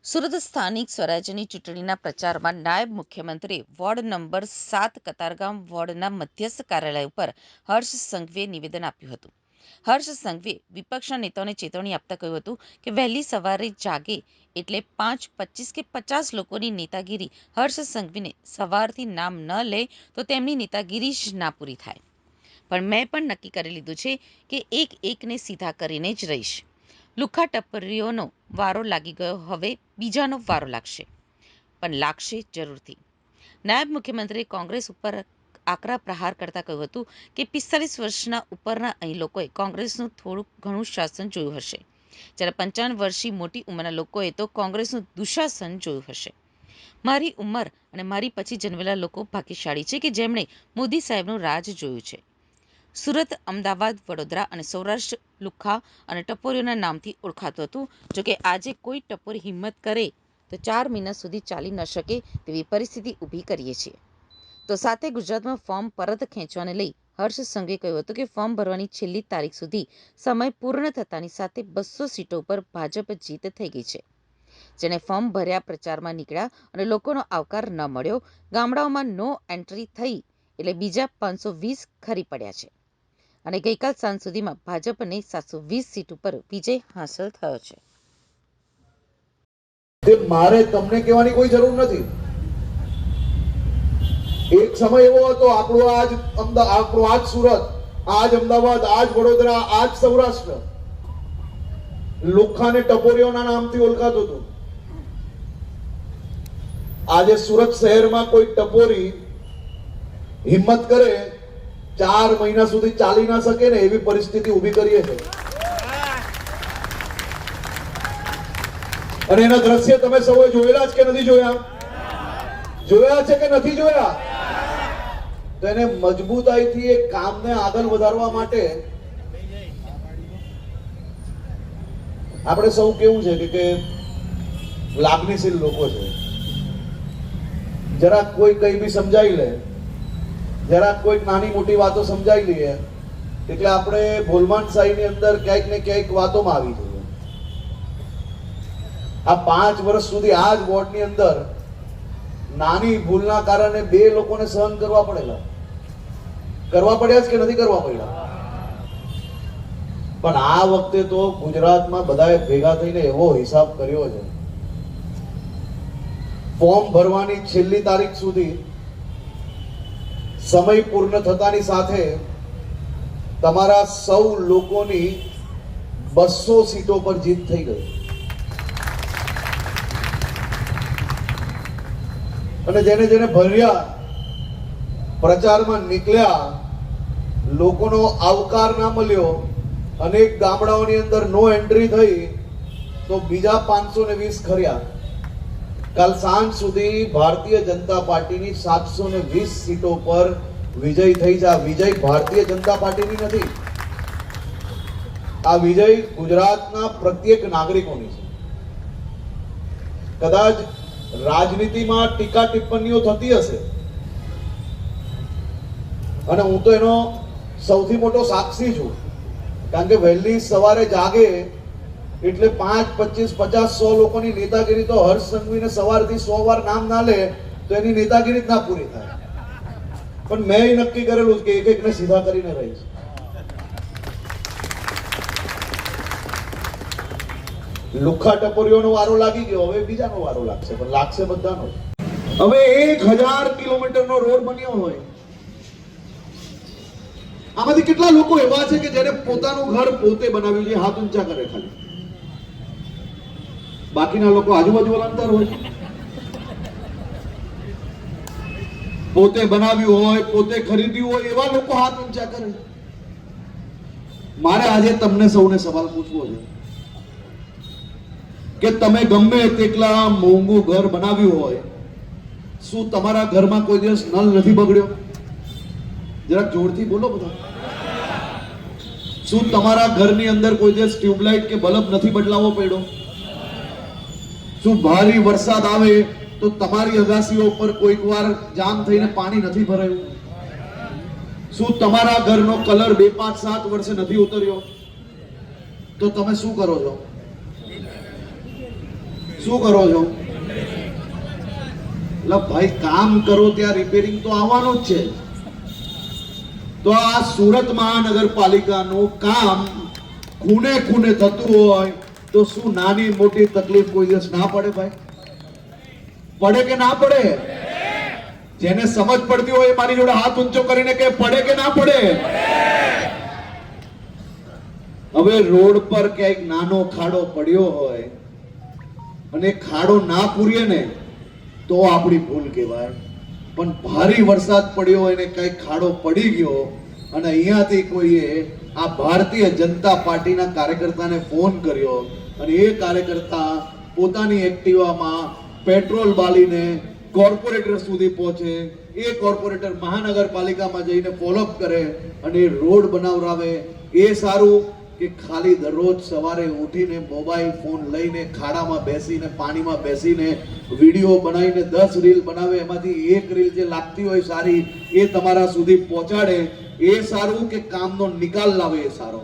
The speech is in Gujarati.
સુરત સ્થાનિક સ્વરાજ્યની ચૂંટણીના પ્રચારમાં નાયબ મુખ્યમંત્રીએ વોર્ડ નંબર 7 કતારગામ વોર્ડના મધ્યસ્થ કાર્યાલય ઉપર હર્ષ સંઘવીએ નિવેદન આપ્યું હતું. હર્ષ સંઘવીએ વિપક્ષના નેતાઓને ચેતવણી આપતા કહ્યું હતું કે વહેલી સવારે જાગે એટલે 5, 25 કે 50 લોકોની નેતાગીરી હર્ષ સંઘવીને સવારથી નામ ન લે તો તેમની નેતાગીરી જ ના પૂરી થાય. પણ મેં પણ નક્કી કરી લીધું છે કે એક એકને સીધા કરીને જ રહીશ. લુખ્ખા ટપરીઓનો વારો લાગી ગયો, હવે બીજાનો વારો લાગશે, પણ લાગશે જરૂરથી. નાયબ મુખ્યમંત્રીએ કોંગ્રેસ ઉપર આકરા પ્રહાર કરતા કહ્યું હતું કે 45 વર્ષના ઉપરના અહીં લોકોએ કોંગ્રેસનું થોડું ઘણું શાસન જોયું હશે, જ્યારે 55 વર્ષની મોટી ઉંમરના લોકોએ તો કોંગ્રેસનું દુશાસન જોયું હશે. મારી ઉંમર અને મારી પછી જન્મેલા લોકો ભાગ્યશાળી છે કે જેમણે મોદી સાહેબનું રાજ જોયું છે. સુરત, અમદાવાદ, વડોદરા અને સૌરાષ્ટ્ર લુખ્ખા અને ટપોરીઓના નામથી ઓળખાતું હતું. જોકે આજે કોઈ ટપોરી હિંમત કરે તો 4 મહિના સુધી ચાલી ન શકે તેવી પરિસ્થિતિ ઊભી કરીએ છીએ. તો સાથે ગુજરાતમાં ફોર્મ પરત ખેંચવાને લઈ હર્ષ સંઘવીએ કહ્યું હતું કે ફોર્મ ભરવાની છેલ્લી તારીખ સુધી સમય પૂર્ણ થતાની સાથે 200 સીટો પર ભાજપ જીત થઈ ગઈ છે. જેણે ફોર્મ ભર્યા, પ્રચારમાં નીકળ્યા અને લોકોનો આવકાર ન મળ્યો, ગામડાઓમાં નો એન્ટ્રી થઈ એટલે બીજા 520 ખરી પડ્યા છે અને ગઈકાલ સાંજ સુધીમાં ભાજપને 720 સીટ ઉપર વિજય હાંસલ થયો છે. મારે તમને કહેવાની કોઈ જરૂર નથી. એક સમય એવો હતો, આપણું આજ સુરત, આજ અમદાવાદ, આજ વડોદરા, આજ સૌરાષ્ટ્ર લુખ્ખા અને ટપોરીઓના નામથી ઓળખાતું હતું. આજે સુરત શહેરમાં કોઈ ટપોરી હિંમત કરે 4 મહિના સુધી ચાલી ના શકે ને એવી પરિસ્થિતિ ઊભી કરીએ છે. અને એના દ્રશ્ય તમે સૌએ જોયેલા છે કે નથી જોયા? જોયા છે કે નથી જોયા? તો એને મજબૂતાઈથી એ કામને આગળ વધારવા માટે આપણે સૌ કેવું છે કે લાગણીશીલ લોકો છે. જરાક કોઈ કઈ બી સમજાઈ લે, જરાક કોઈક નાની મોટી વાતો સમજાઈ લઈએ એટલે આપણે ભોલમાનશાહીની અંદર ક્યાંક ને ક્યાંક વાતોમાં આવી જઈએ. આ 5 વર્ષ સુધી આ જ વોર્ડની અંદર નાની ભૂલના કારણે 2 લોકોને સહન કરવા પડ્યા છે કે નથી કરવા પડ્યા? પણ આ વખતે તો ગુજરાતમાં બધાએ ભેગા થઈને એવો હિસાબ કર્યો છે, ફોર્મ ભરવાની છેલ્લી તારીખ સુધી સમય પૂર્ણ થતાની સાથે તમારા સૌ લોકોની 200 સીટો પર જીત થઈ ગઈ. અને જેને જેને ભર્યા, પ્રચારમાં નીકળ્યા, લોકોનો આવકાર ના મળ્યો, અનેક ગામડાઓની અંદર નો એન્ટ્રી થઈ તો બીજા 520 ખર્યા. કાલ સાંજ સુધી ભારતીય જનતા પાર્ટીની 720 સીટો પર વિજય થઈ છે. આ વિજય ભારતીય જનતા પાર્ટીની નથી, આ વિજય ગુજરાતના પ્રત્યેક નાગરિકોની છે. કદાચ રાજનીતિમાં ટીકા ટિપ્પણીઓ થતી હશે અને હું તો એનો સૌથી મોટો સાક્ષી છું, કારણ કે વહેલી સવારે જાગે એટલે 5, 25, 50, 100 લોકોની નેતાગીરી તો હર્ષ સંઘવીને સવારથી 100 વાર નામ ના લે તો એની નેતાગીરી જ ના પૂરી થાય. પણ મેં નક્કી કરેલું કે એક એકને સીધા કરીને રહીશ. લુખ્ખા ટપોરીઓનો વારો લાગી ગયો, હવે બીજાનો વારો લાગશે, પણ લાગશે બધાનો. હવે 1000 કિલોમીટરનો રોડ બન્યો હોય, આમાંથી કેટલા લોકો એવા છે કે જેને પોતાનું ઘર પોતે બનાવ્યું છે? હાથ ઊંચા કરે ખાલી. બાકીના લોકો આજુબાજુ વાળા અંતર હોય, પોતે બનાવ્યું હોય, પોતે ખરીદ્યું હોય, એવા લોકો હાથ ઊંચા કરે. મારે આજે તમને સૌને સવાલ પૂછવો છે કે તમે ગમે તેટલા મોંઘું ઘર બનાવ્યું હોય, શું તમારા ઘરમાં કોઈ દિવસ નળ નથી બગડ્યો? જરાક જોરથી બોલો બધા. શું તમારા ઘરની અંદર કોઈ દિવસ ટ્યુબલાઇટ કે બલ્બ નથી બદલાવવો પડ્યો? શું ભારે વરસાદ આવે તો તમારી અગાસીઓ ઉપર કોઈક વાર જામ થઈને પાણી નથી ભરાયું? શું તમારા ઘરનો કલર 2, 5, 7 વર્ષે નથી ઉતર્યો? તો તમે શું કરો છો? શું કરો છો? એટલે ભાઈ કામ કરો ત્યાં રિપેરિંગ તો આવવાનું જ છે. તો આ સુરત મહાનગરપાલિકાનું કામ ખૂણે ખૂણે થતું હોય તો શું નાની મોટી તકલીફ કોઈ દિવસ ના પડે ભાઈ? પડે કે ના પડે? જેને સમજ પડતી હોય એ મારી જોડે હાથ ઊંચો કરીને કે પડે કે ના પડે? હવે રોડ પર ક્યાંક નાનો ખાડો પડ્યો હોય અને ખાડો ના પૂરીએ ને તો આપણી ભૂલ કહેવાય. પણ ભારે વરસાદ પડ્યો હોય ને કઈ ખાડો પડી ગયો અને અહીંયાથી કોઈએ આ ભારતીય જનતા પાર્ટીના કાર્યકર્તાને ફોન કર્યો અને એ કાર્યકર્તા પોતાની એક્ટિવામાં પેટ્રોલ બાલીને કોર્પોરેટર સુધી પહોંચે, એ કોર્પોરેટર મહાનગરપાલિકામાં જઈને ફોલોઅપ કરે અને એ રોડ બનાવરાવે, એ સારું કે ખાલી દરરોજ સવારે ઉઠીને મોબાઈલ ફોન લઈને ખાડામાં બેસીને પાણીમાં બેસીને વિડીયો બનાવીને 10 રીલ બનાવે, એમાંથી એક રીલ જે લાગતી હોય સારી એ તમારા સુધી પહોંચાડે, એ સારું કે કામનો નિકાલ લાવે એ સારો?